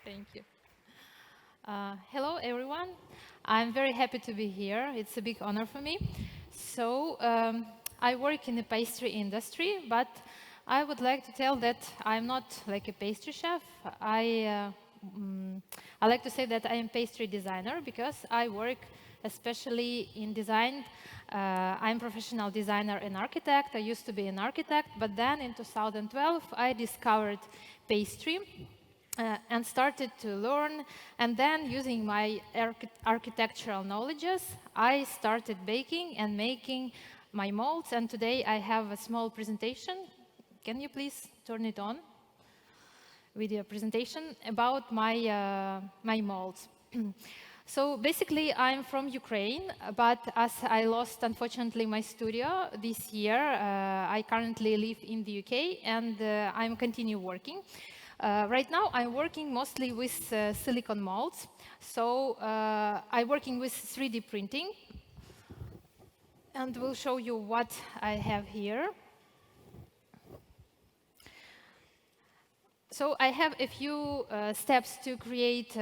Thank you. Hello, everyone. I'm very happy to be here. It's a big honor for me. So, I work in the pastry industry, but I would like to tell that I'm not like a pastry chef. I like to say that I am pastry designer because I work especially in design. I'm professional designer and architect. I used to be an architect, but then in 2012 I discovered pastry and started to learn. And then using my architectural knowledges, I started baking and making my molds. And today I have a small presentation. Can you please turn it on? Video presentation about my molds. So basically, I'm from Ukraine, but as I lost, unfortunately, my studio this year, I currently live in the UK, and I'm continue working. Right now, I'm working mostly with silicon molds. So I'm working with 3D printing, and we'll show you what I have here. So I have a few steps to create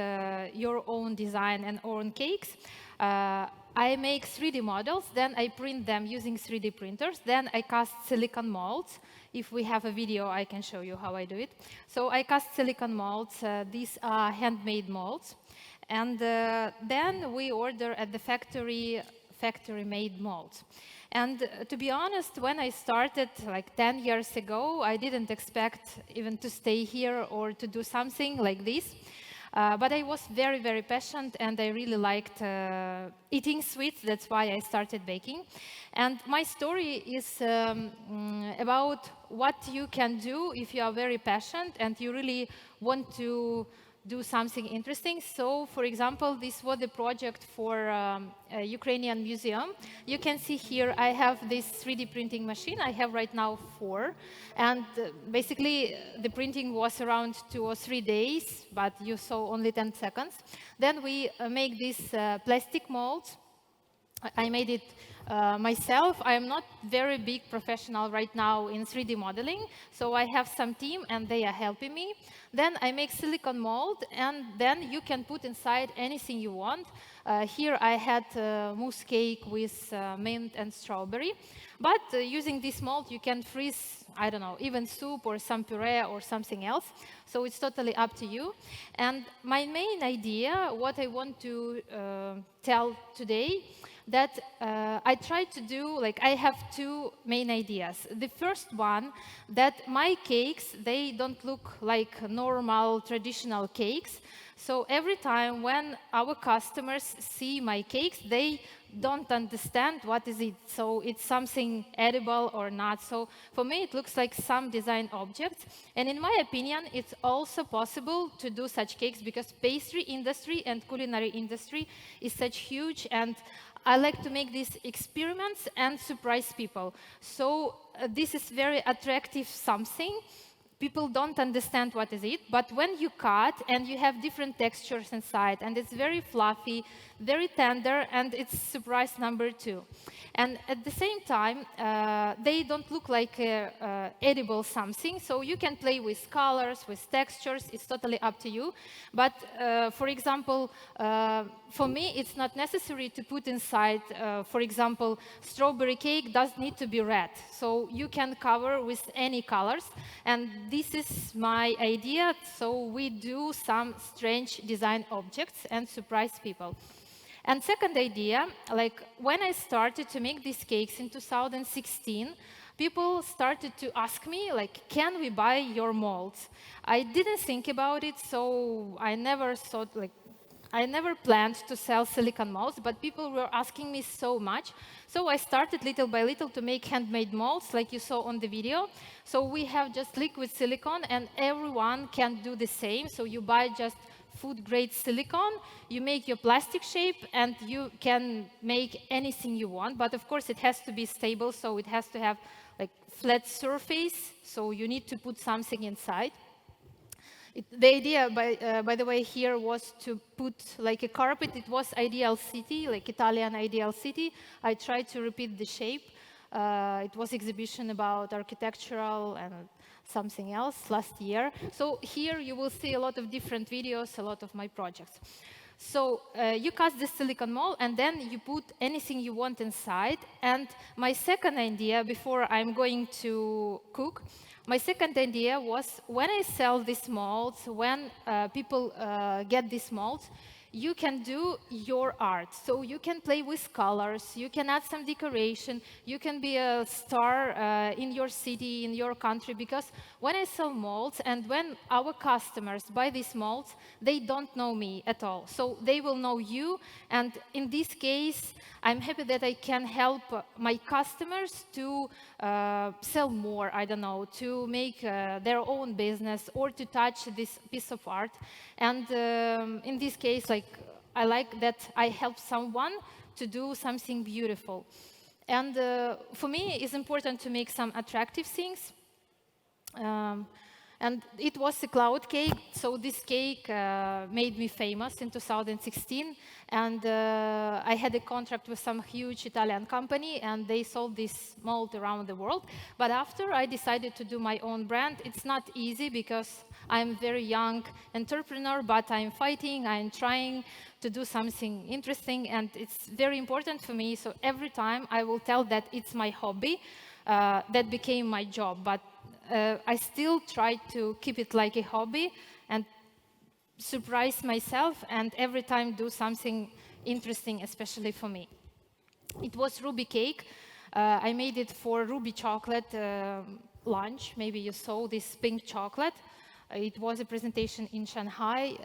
your own design and own cakes. I make 3D models, then I print them using 3D printers, then I cast silicon molds. If we have a video, I can show you how I do it. So I cast silicon molds. These are handmade molds. And then we order at the factory-made molds. And to be honest, when I started like 10 years ago, I didn't expect even to stay here or to do something like this. But I was very, very passionate, and I really liked eating sweets. That's why I started baking. And my story is about what you can do if you are very passionate and you really want to do something interesting. So, for example, this was the project for a Ukrainian museum. You can see here I have this 3D printing machine. I have right now 4. And basically, the printing was around 2 or 3 days, but you saw only 10 seconds. Then we make these plastic molds. I made it myself. I am not very big professional right now in 3D modeling, so I have some team and they are helping me. Then I make silicon mold, and then you can put inside anything you want. Here I had mousse cake with mint and strawberry. But using this mold, you can freeze, I don't know, even soup or some puree or something else. So it's totally up to you. And my main idea, what I want to tell today, that I try to do, like I have 2 main ideas. The first one, that my cakes, they don't look like normal traditional cakes. So every time when our customers see my cakes, they don't understand what is it. So it's something edible or not. So for me, it looks like some design objects. And in my opinion, it's also possible to do such cakes because pastry industry and culinary industry is such huge, and I like to make these experiments and surprise people. So this is very attractive something. People don't understand what is it, but when you cut and you have different textures inside, and it's very fluffy, very tender, and it's surprise number 2. And at the same time, they don't look like edible something, so you can play with colors, with textures. It's totally up to you. But for example, for me, it's not necessary to put inside, for example, strawberry cake does need to be red. So you can cover with any colors. And this is my idea. So we do some strange design objects and surprise people. And second idea, like when I started to make these cakes in 2016, people started to ask me, like, can we buy your molds? I didn't think about it, so I never thought, like, I never planned to sell silicon molds, but people were asking me so much. So I started little by little to make handmade molds, like you saw on the video. So we have just liquid silicone, and everyone can do the same. So you buy just food-grade silicone, you make your plastic shape, and you can make anything you want. But of course, it has to be stable, so it has to have like flat surface. So you need to put something inside. The idea, by the way, here was to put like a carpet. It was Ideal City, like Italian Ideal City. I tried to repeat the shape. It was exhibition about architectural and something else last year. So here you will see a lot of different videos, a lot of my projects. So you cast the silicon mold, and then you put anything you want inside. And my second idea, before I'm going to cook, my second idea was when I sell these molds, when people get these molds, you can do your art. So you can play with colors, you can add some decoration, you can be a star in your city, in your country, because when I sell molds and when our customers buy these molds, they don't know me at all. So they will know you, and in this case, I'm happy that I can help my customers to sell more, I don't know, to make their own business or to touch this piece of art. And in this case, like, I like that I help someone to do something beautiful. And for me, it's important to make some attractive things. And it was a cloud cake, so this cake made me famous in 2016. And I had a contract with some huge Italian company, and they sold this mold around the world. But after I decided to do my own brand, it's not easy because I'm a very young entrepreneur, but I'm fighting, I'm trying to do something interesting, and it's very important for me. So every time I will tell that it's my hobby, that became my job. But I still try to keep it like a hobby and surprise myself, and every time do something interesting, especially for me. It was Ruby cake. I made it for Ruby chocolate lunch. Maybe you saw this pink chocolate. It was a presentation in Shanghai.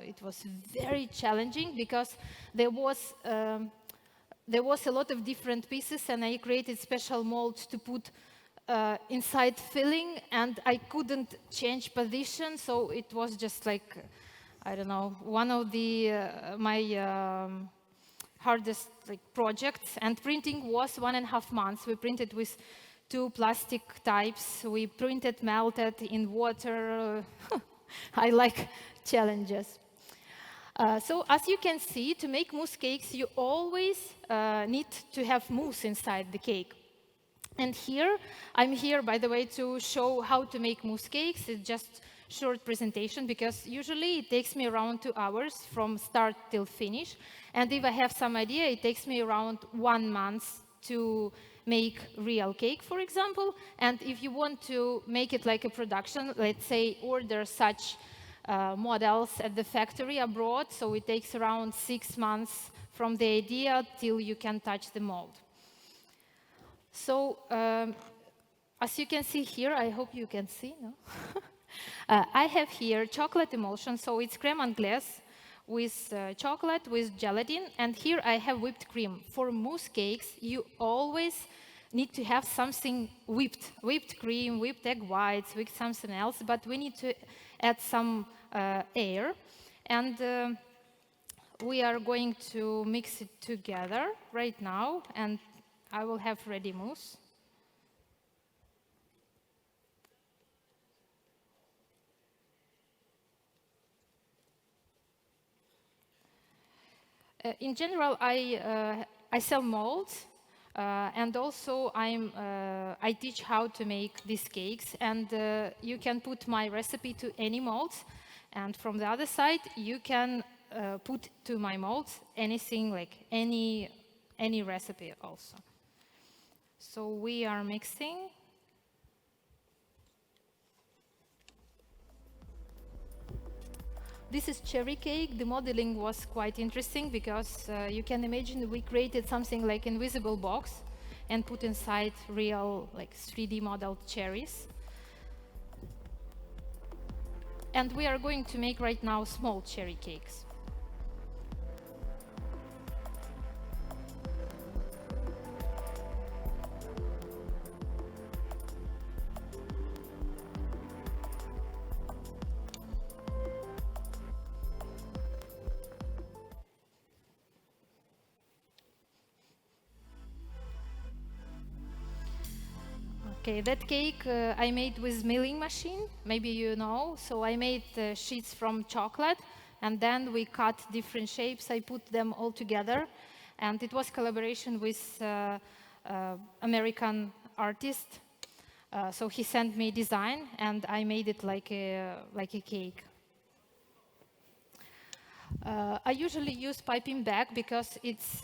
It was very challenging because there was a lot of different pieces, and I created special molds to put inside filling, and I couldn't change position, so it was just like, I don't know, one of the my hardest projects. And printing was 1.5 months. We printed with 2 plastic types. We printed, melted in water. I like challenges. So as you can see, to make mousse cakes, you always need to have mousse inside the cake. And here, I'm here, by the way, to show how to make mousse cakes. It's just short presentation, because usually it takes me around 2 hours from start till finish. And if I have some idea, it takes me around 1 month to make real cake, for example. And if you want to make it like a production, let's say order such models at the factory abroad, so it takes around 6 months from the idea till you can touch the mold. So, as you can see here, I hope you can see, no? I have here chocolate emulsion, so it's crème anglaise with chocolate, with gelatin, and here I have whipped cream. For mousse cakes, you always need to have something whipped. Whipped cream, whipped egg whites, whipped something else, but we need to add some air. And we are going to mix it together right now, and I will have ready mousse. In general, I sell molds, and also I teach how to make these cakes. And you can put my recipe to any molds, and from the other side, you can put to my molds anything, like any recipe also. So we are mixing. This is cherry cake. The modeling was quite interesting because you can imagine we created something like invisible box and put inside real, like 3D modeled cherries. And we are going to make right now small cherry cakes. Okay, that cake I made with milling machine, maybe you know. So I made sheets from chocolate, and then we cut different shapes. I put them all together, and it was collaboration with American artist. So he sent me design, and I made it like a cake. I usually use piping bag because it's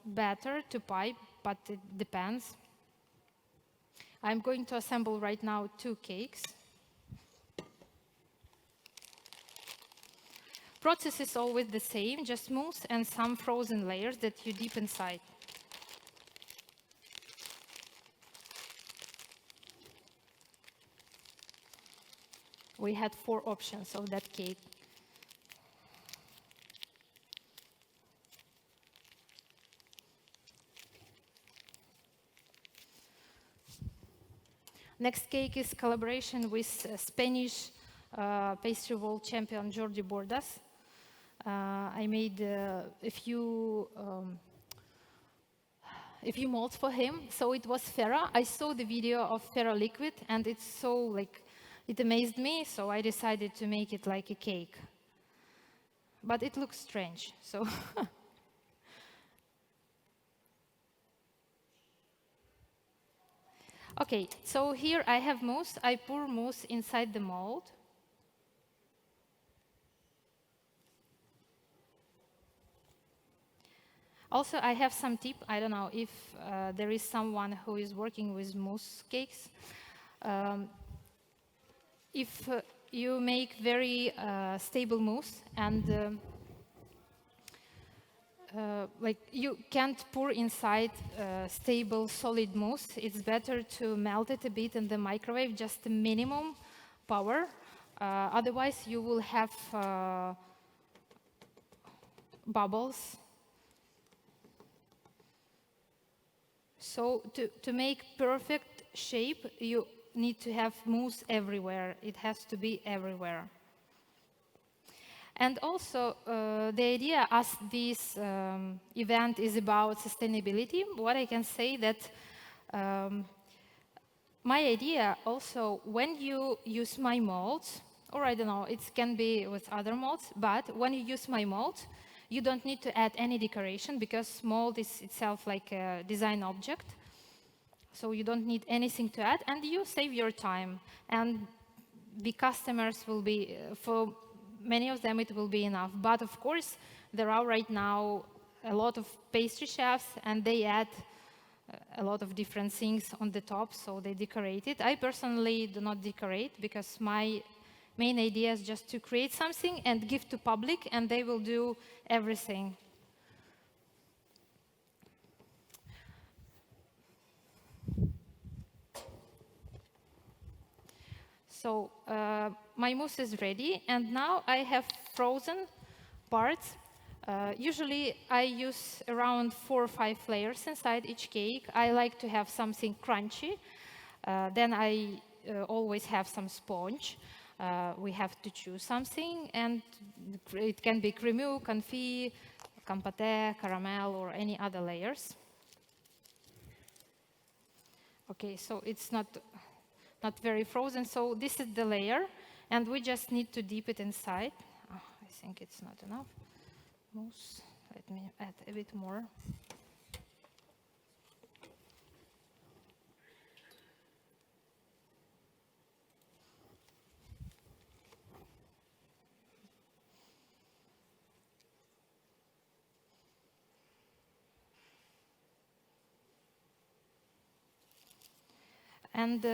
better to pipe, but it depends. I'm going to assemble right now 2 cakes. Process is always the same, just mousse and some frozen layers that you dip inside. We had 4 options of that cake. Next cake is collaboration with Spanish pastry world champion Jordi Bordas. I made a few molds for him. So it was Ferra. I saw the video of Ferra liquid, and it's so like, it amazed me. So I decided to make it like a cake. But it looks strange. So okay, so here I have mousse. I pour mousse inside the mold. Also, I have some tip. I don't know if there is someone who is working with mousse cakes. If you make very stable mousse and like you can't pour inside stable solid mousse, it's better to melt it a bit in the microwave, just the minimum power. Otherwise, you will have bubbles. So to make perfect shape, you need to have mousse everywhere. It has to be everywhere. And also, the idea as this event is about sustainability, what I can say that my idea also, when you use my molds, or I don't know, it can be with other molds, but when you use my mold, you don't need to add any decoration because mold is itself like a design object. So you don't need anything to add, and you save your time. And the customers will be, for many of them, it will be enough. But of course, there are right now a lot of pastry chefs, and they add a lot of different things on the top, so they decorate it. I personally do not decorate because my main idea is just to create something and give to public, and they will do everything. So my mousse is ready, and now I have frozen parts. Usually I use around 4 or 5 layers inside each cake. I like to have something crunchy. Then I always have some sponge. We have to choose something, and it can be crémeux, confit, compote, caramel, or any other layers. Okay, so it's not very frozen. So this is the layer, and we just need to dip it inside. Oh, I think it's not enough. Mousse. Let me add a bit more. And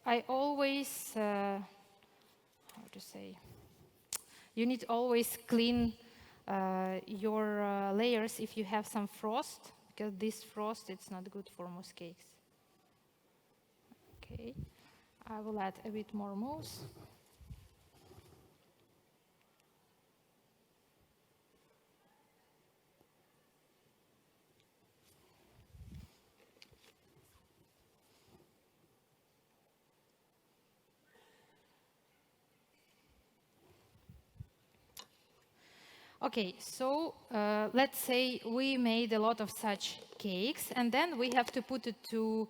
I always, how to say, you need always clean your layers if you have some frost, because this frost, it's not good for mousse cakes. Okay, I will add a bit more mousse. Okay, so let's say we made a lot of such cakes, and then we have to put it to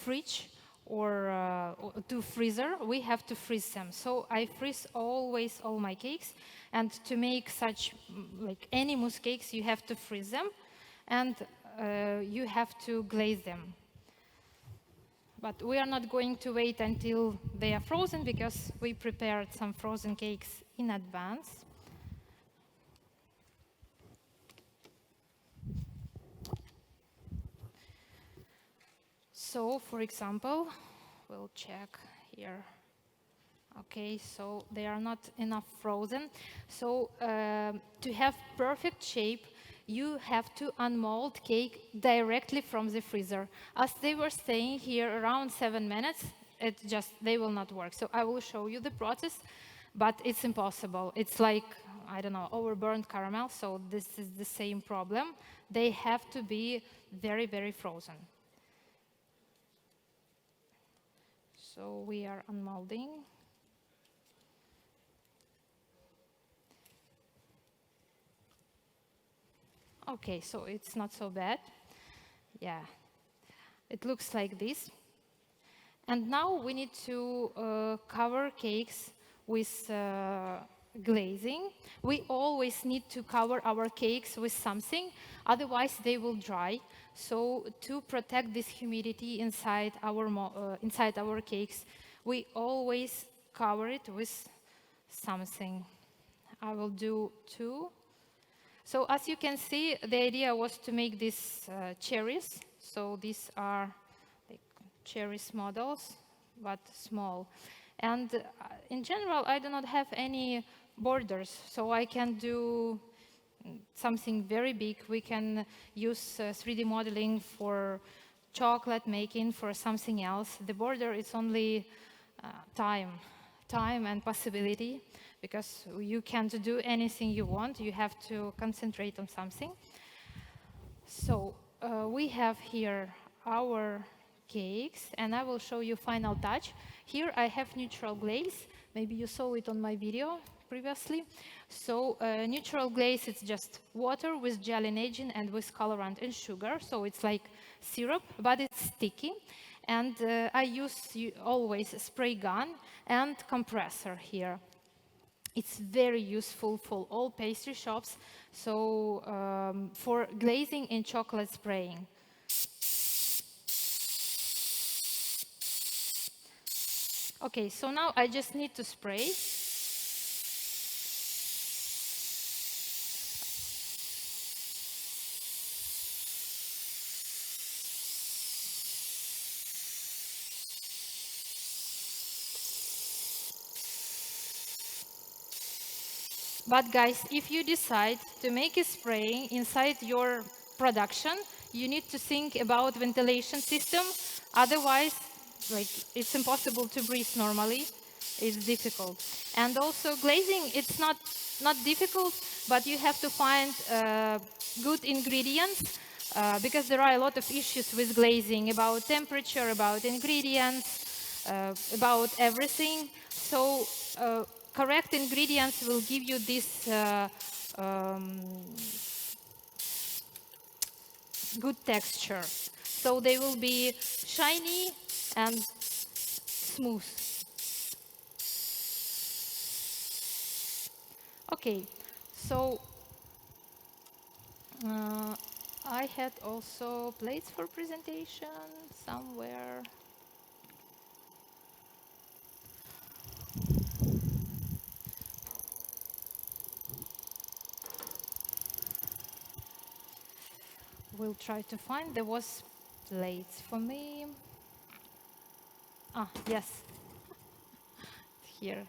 fridge or to freezer. We have to freeze them. So I freeze always all my cakes, and to make such like any mousse cakes, you have to freeze them, and you have to glaze them. But we are not going to wait until they are frozen because we prepared some frozen cakes in advance. So, for example, we'll check here. Okay, so they are not enough frozen. So to have perfect shape, you have to unmold cake directly from the freezer. As they were saying here, around 7 minutes, they will not work. So I will show you the process, but it's impossible. It's like, I don't know, overburned caramel, so this is the same problem. They have to be very, very frozen. So we are unmolding. Okay, so it's not so bad. Yeah, it looks like this. And now we need to cover cakes with glazing. We always need to cover our cakes with something, otherwise they will dry. So to protect this humidity inside our cakes, we always cover it with something. I will do 2. So as you can see, the idea was to make these cherries. So these are like cherries models, but small. And in general, I do not have any borders, so I can do something very big. We can use 3D modeling for chocolate making, for something else. The border is only time and possibility, because you can't do anything you want. You have to concentrate on something. So we have here our cakes, and I will show you final touch. Here I have neutral glaze. Maybe you saw it on my video previously. So neutral glaze, it's just water with gelin agent and with colorant and sugar. So it's like syrup, but it's sticky. And I use always spray gun and compressor here. It's very useful for all pastry shops, so for glazing and chocolate spraying. Okay, so now I just need to spray. But guys, if you decide to make a spraying inside your production, you need to think about ventilation system. Otherwise, like, it's impossible to breathe normally. It's difficult. And also glazing, it's not difficult, but you have to find good ingredients because there are a lot of issues with glazing about temperature, about ingredients, about everything. So correct ingredients will give you this good texture. So they will be shiny and smooth. Okay, so I had also plates for presentation somewhere. We'll try to find. There was plates for me. Ah, yes. Here.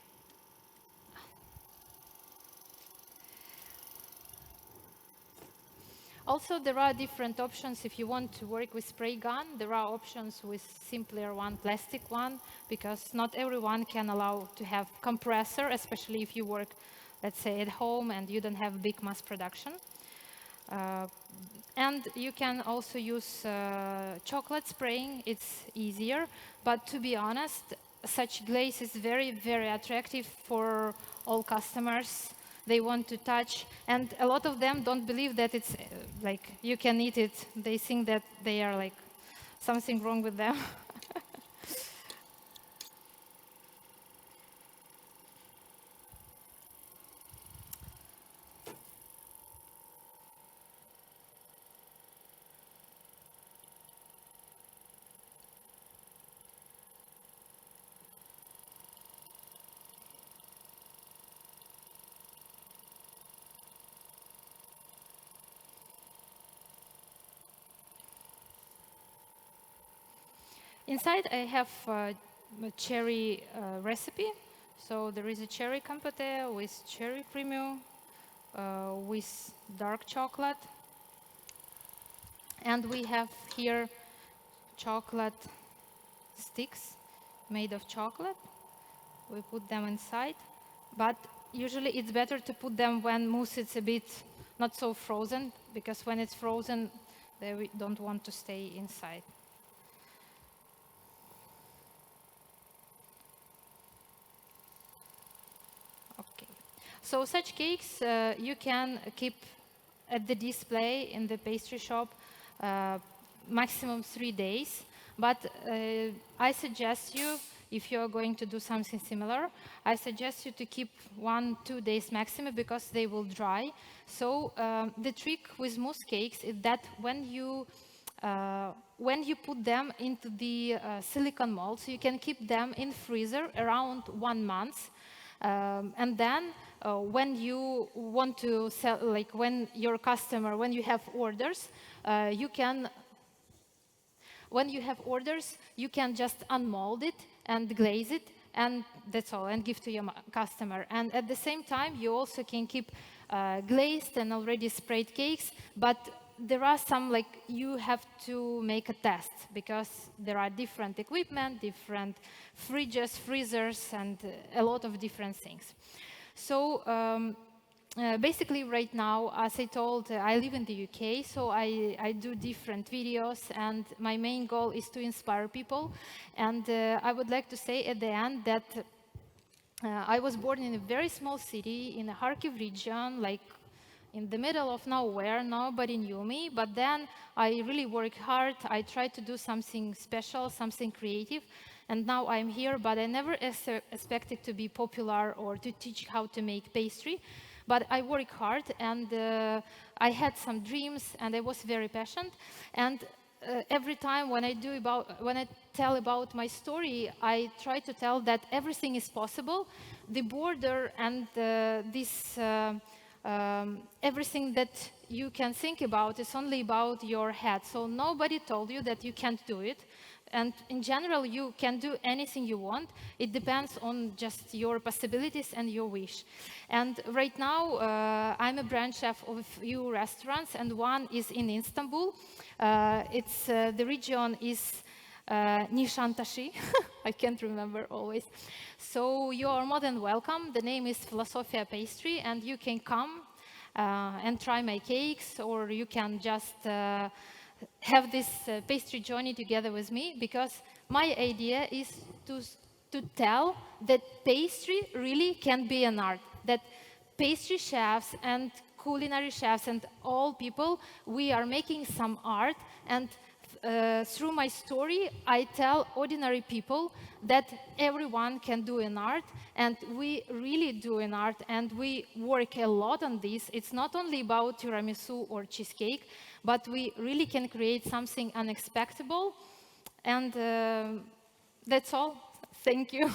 Also, there are different options. If you want to work with spray gun, there are options with simpler one, plastic one, because not everyone can allow to have compressor, especially if you work, let's say, at home and you don't have big mass production. And you can also use chocolate spraying. It's easier, but to be honest, such glaze is very, very attractive for all customers. They want to touch, and a lot of them don't believe that it's like you can eat it. They think that they are like something wrong with them. Inside, I have a cherry recipe. So there is a cherry compote with cherry cream, with dark chocolate. And we have here chocolate sticks made of chocolate. We put them inside. But usually it's better to put them when mousse is a bit not so frozen, because when it's frozen, they don't want to stay inside. Okay. So such cakes you can keep at the display in the pastry shop maximum 3 days. But I suggest you, if you're going to do something similar, I suggest you to keep 1-2 days maximum, because they will dry. So the trick with mousse cakes is that when you put them into the silicone molds, you can keep them in freezer around 1 month. And then when you want to sell, like when your customer, when you have orders, when you have orders, you can just unmold it and glaze it, and that's all, and give to your customer. And at the same time, you also can keep glazed and already sprayed cakes, but there are some, like, you have to make a test, because there are different equipment, different fridges, freezers, and a lot of different things. So basically right now, as I told, I live in the UK, so I do different videos, and my main goal is to inspire people. And I would like to say at the end that I was born in a very small city in the Kharkiv region, like in the middle of nowhere. Nobody knew me, but then I really worked hard. I tried to do something special, something creative, and now I'm here. But I never expected to be popular or to teach how to make pastry. But I worked hard, and I had some dreams, and I was very passionate. And every time when I tell about my story, I try to tell that everything is possible. The border and this everything that you can think about is only about your head. So nobody told you that you can't do it. And in general, you can do anything you want. It depends on just your possibilities and your wish. And right now, I'm a brand chef of a few restaurants, and one is in Istanbul. The region is Nishantashi. I can't remember always. So you are more than welcome. The name is Philosophia Pastry, and you can come and try my cakes, or you can just have this pastry journey together with me, because my idea is to tell that pastry really can be an art, that pastry chefs and culinary chefs and all people, we are making some art. And through my story, I tell ordinary people that everyone can do an art, and we really do an art, and we work a lot on this. It's not only about tiramisu or cheesecake, but we really can create something unexpected. And that's all. Thank you.